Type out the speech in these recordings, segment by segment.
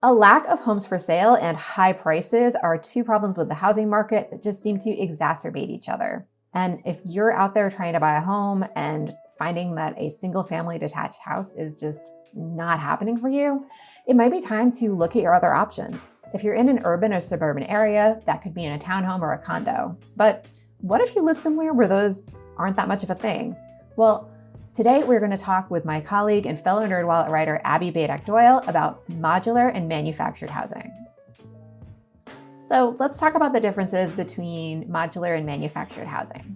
A lack of homes for sale and high prices are two problems with the housing market that just seem to exacerbate each other. And if you're out there trying to buy a home and finding that a single family detached house is just not happening for you, it might be time to look at your other options. If you're in an urban or suburban area, that could be in a townhome or a condo. But what if you live somewhere where those aren't that much of a thing? Well, today we're going to talk with my colleague and fellow NerdWallet writer Abby Badach Doyle about modular and manufactured housing. So let's talk about the differences between modular and manufactured housing.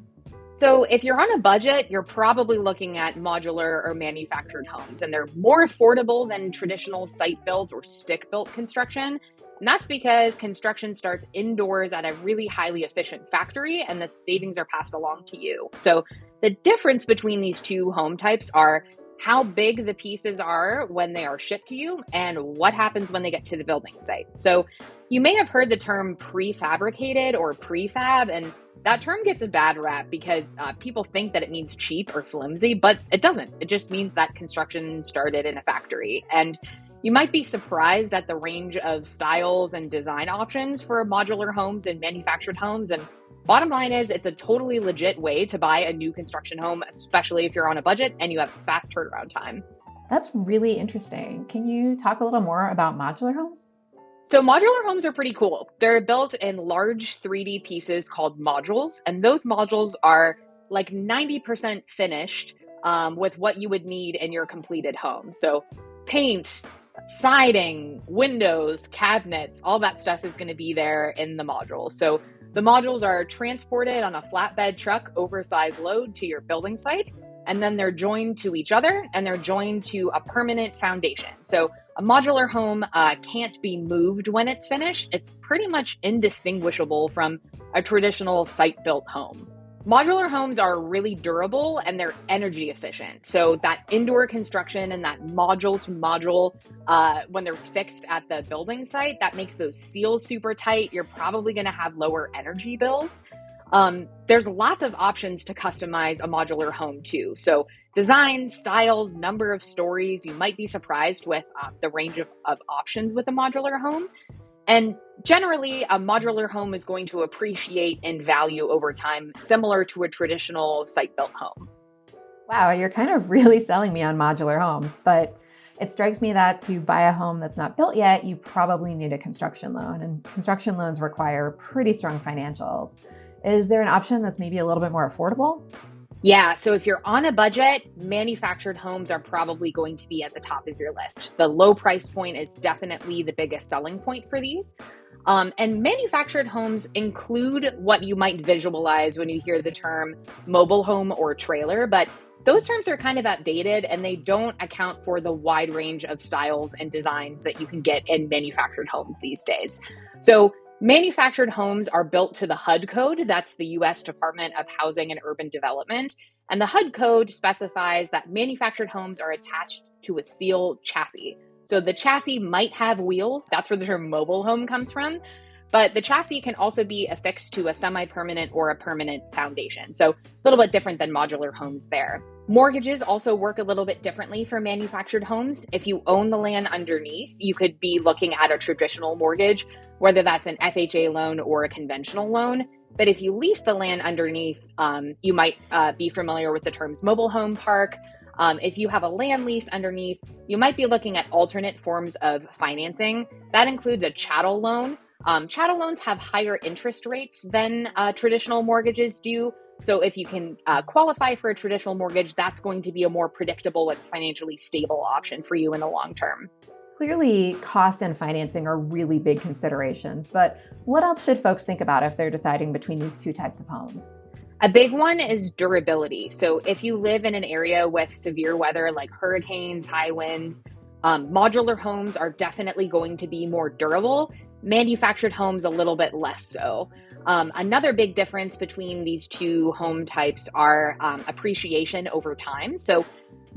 So if you're on a budget, you're probably looking at modular or manufactured homes, and they're more affordable than traditional site-built or stick-built construction. And that's because construction starts indoors at a really highly efficient factory, and the savings are passed along to you. So the difference between these two home types are how big the pieces are when they are shipped to you and what happens when they get to the building site. So you may have heard the term prefabricated or prefab, and that term gets a bad rap because people think that it means cheap or flimsy, but it doesn't. It just means that construction started in a factory. And you might be surprised at the range of styles and design options for modular homes and manufactured homes. And bottom line is, it's a totally legit way to buy a new construction home, especially if you're on a budget and you have fast turnaround time. That's really interesting. Can you talk a little more about modular homes? So modular homes are pretty cool. They're built in large 3D pieces called modules, and those modules are like 90% finished with what you would need in your completed home. So paint, siding, windows, cabinets, all that stuff is going to be there in the modules. So the modules are transported on a flatbed truck, oversized load to your building site, and then they're joined to each other and they're joined to a permanent foundation. So a modular home can't be moved when it's finished. It's pretty much indistinguishable from a traditional site-built home. Modular homes are really durable and they're energy efficient. So that indoor construction and that module to module, when they're fixed at the building site, that makes those seals super tight. You're probably going to have lower energy bills. There's lots of options to customize a modular home too. So designs, styles, number of stories, you might be surprised with the range of options with a modular home. And generally, a modular home is going to appreciate in value over time, similar to a traditional site-built home. Wow, you're kind of really selling me on modular homes, but it strikes me that to buy a home that's not built yet, you probably need a construction loan, and construction loans require pretty strong financials. Is there an option that's maybe a little bit more affordable? Yeah, so if you're on a budget, manufactured homes are probably going to be at the top of your list. The low price point is definitely the biggest selling point for these. And manufactured homes include what you might visualize when you hear the term mobile home or trailer, but those terms are kind of outdated and they don't account for the wide range of styles and designs that you can get in manufactured homes these days. So manufactured homes are built to the HUD code. That's the U.S. Department of Housing and Urban Development. And the HUD code specifies that manufactured homes are attached to a steel chassis. So the chassis might have wheels. That's where the term mobile home comes from. But the chassis can also be affixed to a semi-permanent or a permanent foundation. So a little bit different than modular homes there. Mortgages also work a little bit differently for manufactured homes. If you own the land underneath, you could be looking at a traditional mortgage, whether that's an FHA loan or a conventional loan. But if you lease the land underneath, you might be familiar with the terms mobile home park. If you have a land lease underneath, you might be looking at alternate forms of financing. That includes a chattel loan. Chattel loans have higher interest rates than traditional mortgages do. So if you can qualify for a traditional mortgage, that's going to be a more predictable and financially stable option for you in the long term. Clearly, cost and financing are really big considerations, but what else should folks think about if they're deciding between these two types of homes? A big one is durability. So if you live in an area with severe weather like hurricanes, high winds, modular homes are definitely going to be more durable. Manufactured homes a little bit less so. Another big difference between these two home types are appreciation over time. So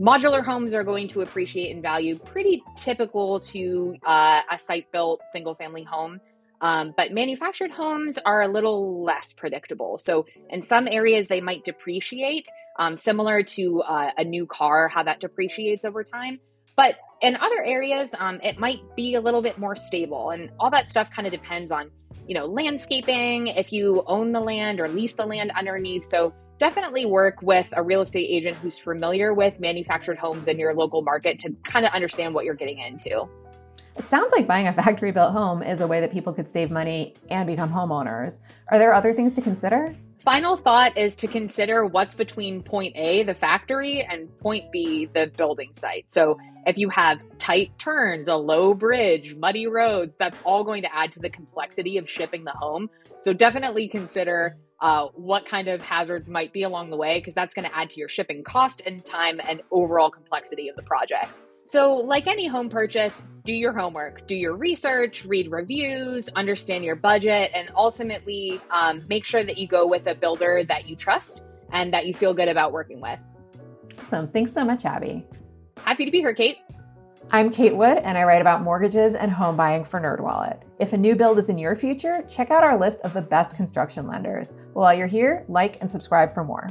modular homes are going to appreciate in value, pretty typical to a site-built single-family home. But manufactured homes are a little less predictable. So in some areas, they might depreciate, similar to a new car, how that depreciates over time. But in other areas, it might be a little bit more stable. And all that stuff kind of depends on, landscaping, if you own the land or lease the land underneath. So definitely work with a real estate agent who's familiar with manufactured homes in your local market to kind of understand what you're getting into. It sounds like buying a factory built home is a way that people could save money and become homeowners. Are there other things to consider? Final thought is to consider what's between point A, the factory, and point B, the building site. So if you have tight turns, a low bridge, muddy roads, that's all going to add to the complexity of shipping the home. So definitely consider what kind of hazards might be along the way, because that's going to add to your shipping cost and time and overall complexity of the project. So like any home purchase, do your homework, do your research, read reviews, understand your budget, and ultimately make sure that you go with a builder that you trust and that you feel good about working with. Awesome. Thanks so much, Abby. Happy to be here, Kate. I'm Kate Wood, and I write about mortgages and home buying for NerdWallet. If a new build is in your future, check out our list of the best construction lenders. While you're here, like and subscribe for more.